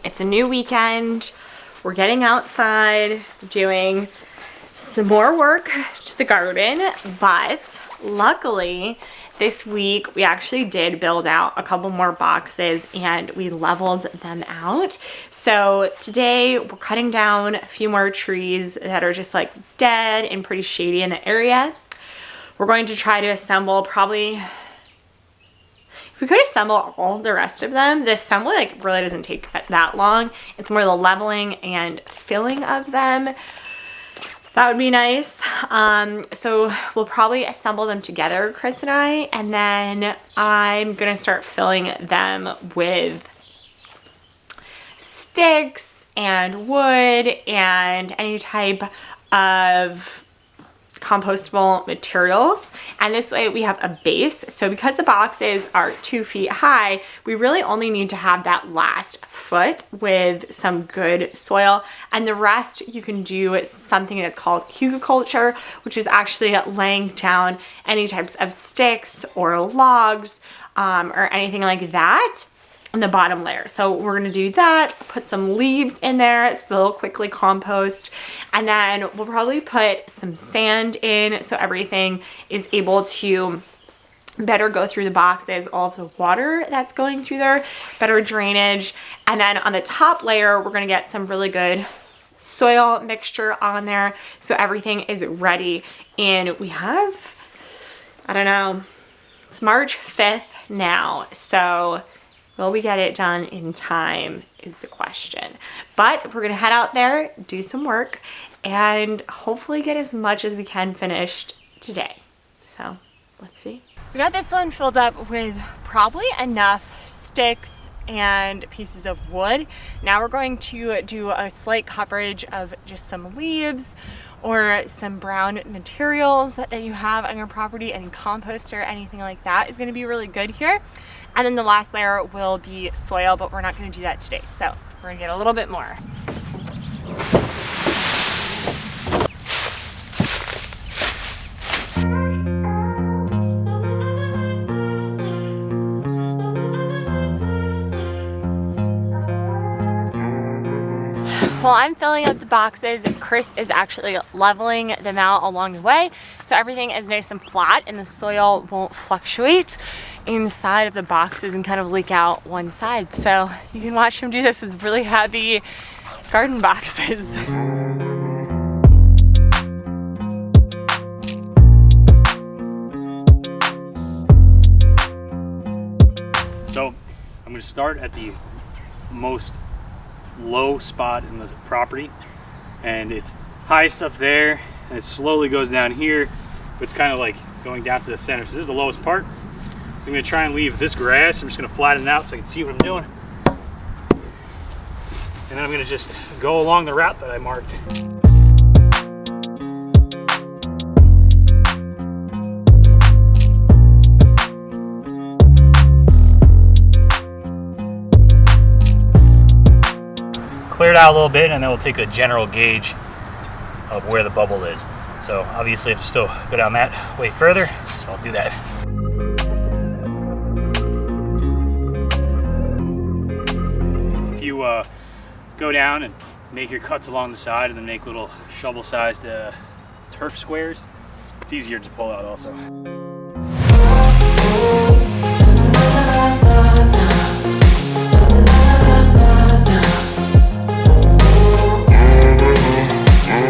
It's a new weekend. We're getting outside, doing some more work to the garden, but luckily this week we actually did build out a couple more boxes and we leveled them out. So today we're cutting down a few more trees that are just like dead and pretty shady in the area. We're going to try to assemble probably, if we could assemble all the rest of them, the assembly like really doesn't take that long. It's more the leveling and filling of them. That would be nice. So we'll probably assemble them together, Chris and I, and then I'm gonna start filling them with sticks and wood and any type of compostable materials, and this way we have a base. So because the boxes are 2 feet high, we really only need to have that last foot with some good soil, and the rest you can do something that's called hugelkultur, which is actually laying down any types of sticks or logs or anything like that in the bottom layer. So we're gonna do that, put some leaves in there so they'll quickly compost, and then we'll probably put some sand in so everything is able to better go through the boxes, all of the water that's going through there, better drainage. And then on the top layer, we're gonna get some really good soil mixture on there so everything is ready. And we have, I don't know, it's March 5th now, so will we get it done in time is the question. But we're gonna head out there, do some work, and hopefully get as much as we can finished today. So let's see. We got this one filled up with probably enough sticks and pieces of wood. Now we're going to do a slight coverage of just some leaves or some brown materials that you have on your property, and compost or anything like that is gonna be really good here. And then the last layer will be soil, but we're not gonna do that today. So we're gonna get a little bit more. While I'm filling up the boxes, Chris is actually leveling them out along the way, so everything is nice and flat and the soil won't fluctuate inside of the boxes and kind of leak out one side. So you can watch him do this with really heavy garden boxes. So I'm going to start at the most low spot in the property, and it's highest up there and it slowly goes down here, but it's kind of like going down to the center. So this is the lowest part. So I'm going to try and leave this grass. I'm just going to flatten it out so I can see what I'm doing, and then I'm going to just go along the route that I marked. Clear it out a little bit, and then we'll take a general gauge of where the bubble is. So obviously I have to still go down that way further, so I'll do that. If you go down and make your cuts along the side and then make little shovel-sized turf squares, it's easier to pull out also.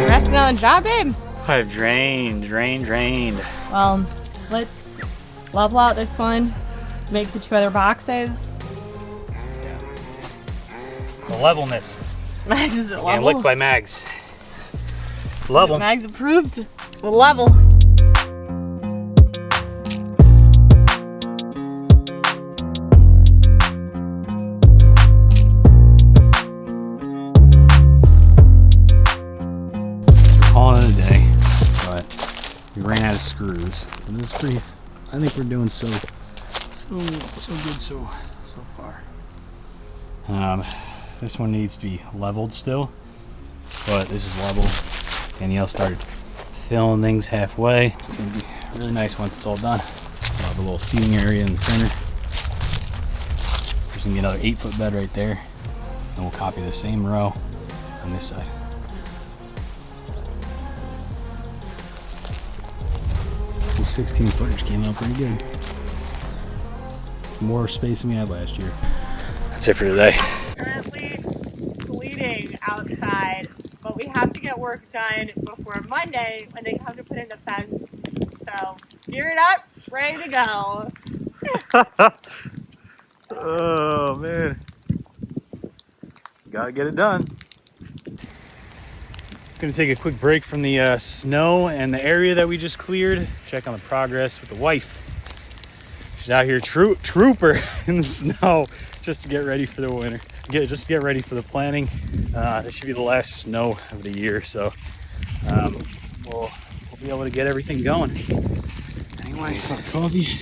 Resting on the job, babe? I've drained. Well, let's level out this one, make the 2 other boxes. The levelness. Is it And level? licked by Mags. Level. Mags approved. We'll level. Calling it a day, but we ran out of screws. And this is pretty. I think we're doing so good so far. This one needs to be leveled still, but this is level. Danielle started filling things halfway. It's gonna be really nice once it's all done. We'll have a little seating area in the center. There's gonna be another 8-foot bed right there. And we'll copy the same row on this side. The 16 footers came out pretty good. It's more space than we had last year. That's it for today. Currently sleeting outside, but we have to get work done before Monday when they come to put in the fence. So geared up, ready to go. Oh man, gotta get it done. Gonna take a quick break from the snow and the area that we just cleared. Check on the progress with the wife. She's out here trooper in the snow just to get ready for the winter. Just to get ready for the planting. This should be the last snow of the year, so we'll be able to get everything going. Anyway, coffee.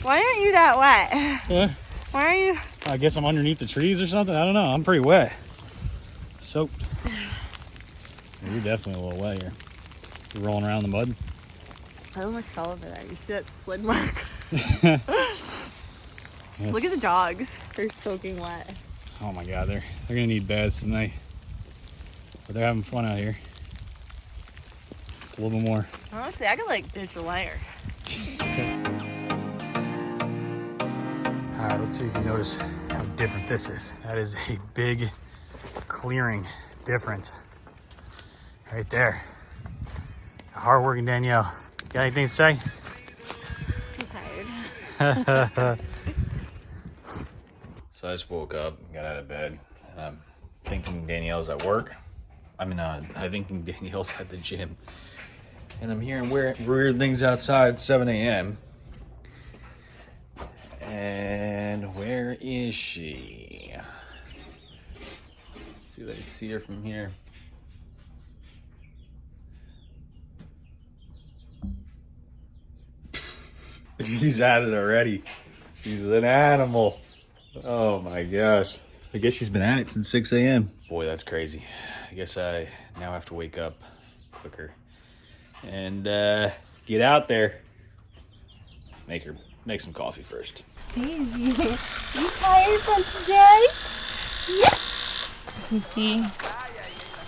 Why aren't you that wet? Yeah. Why are you? I guess I'm underneath the trees or something. I don't know. I'm pretty wet. Soaked. You're definitely a little wet here. You're rolling around in the mud. I almost fell over there. You see that slid mark? Yes. Look at the dogs. They're soaking wet. Oh my god, they're gonna need baths tonight. But they're having fun out here. Just a little bit more. Honestly, I could like ditch a layer. Alright, let's see if you notice how different this is. That is a big clearing difference. Right there. Hard-working Danielle. Got anything to say? I'm tired. So I just woke up, got out of bed, and I'm thinking Danielle's at work. I'm thinking Danielle's at the gym. And I'm hearing weird things outside 7 a.m. And where is she? Let's see if I can see her from here. She's at it already. She's an animal. Oh my gosh. I guess she's been at it since 6 a.m. Boy, that's crazy. I guess I now have to wake up quicker and get out there. Make some coffee first. Daisy, you tired from today? Yes! You can see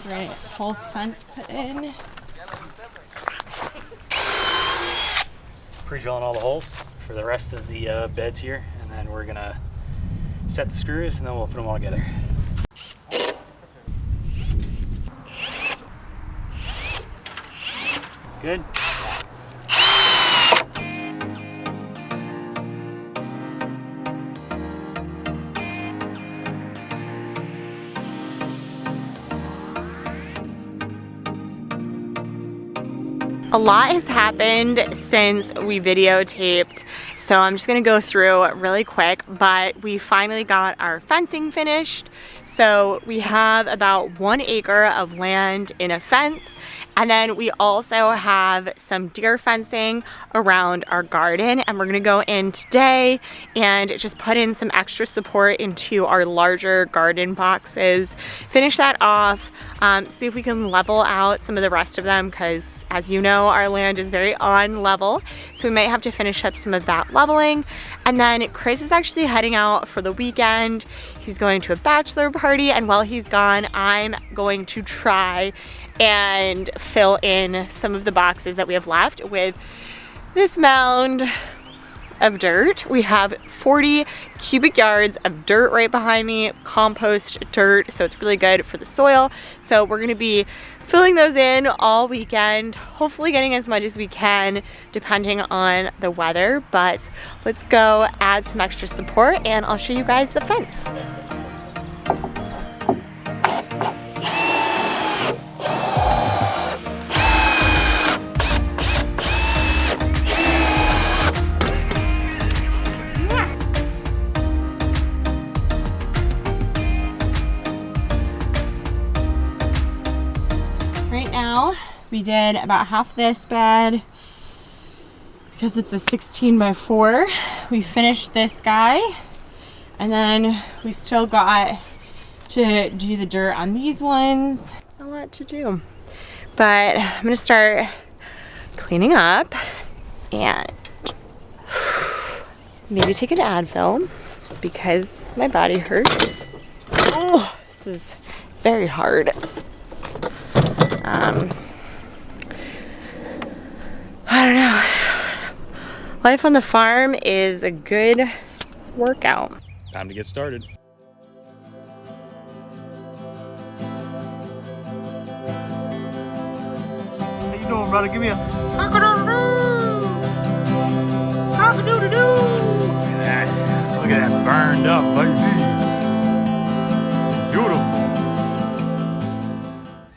we're getting this whole fence put in. Pre-drilling all the holes for the rest of the beds here, and then we're gonna set the screws and then we'll put them all together. Good. A lot has happened since we videotaped, so I'm just gonna go through really quick, but we finally got our fencing finished. So we have about 1 acre of land in a fence, and then we also have some deer fencing around our garden, and we're gonna go in today and just put in some extra support into our larger garden boxes, finish that off, see if we can level out some of the rest of them, because as you know, our land is very on level, so we might have to finish up some of that leveling. And then Chris is actually heading out for the weekend. He's going to a bachelor party, and while he's gone, I'm going to try and fill in some of the boxes that we have left with this mound of dirt. We have 40 cubic yards of dirt right behind me, compost dirt, so it's really good for the soil. So we're gonna be filling those in all weekend, hopefully getting as much as we can depending on the weather. But let's go add some extra support and I'll show you guys the fence. Right now, we did about half this bed because it's a 16 by 4. We finished this guy, and then we still got to do the dirt on these ones. A lot to do, but I'm gonna start cleaning up and maybe take an Advil. because my body hurts. Oh, this is very hard. I don't know. Life on the farm is a good workout. Time to get started. How you doing, brother? Give me a cock-a-doodle-doo. Look at that burned up, buddy.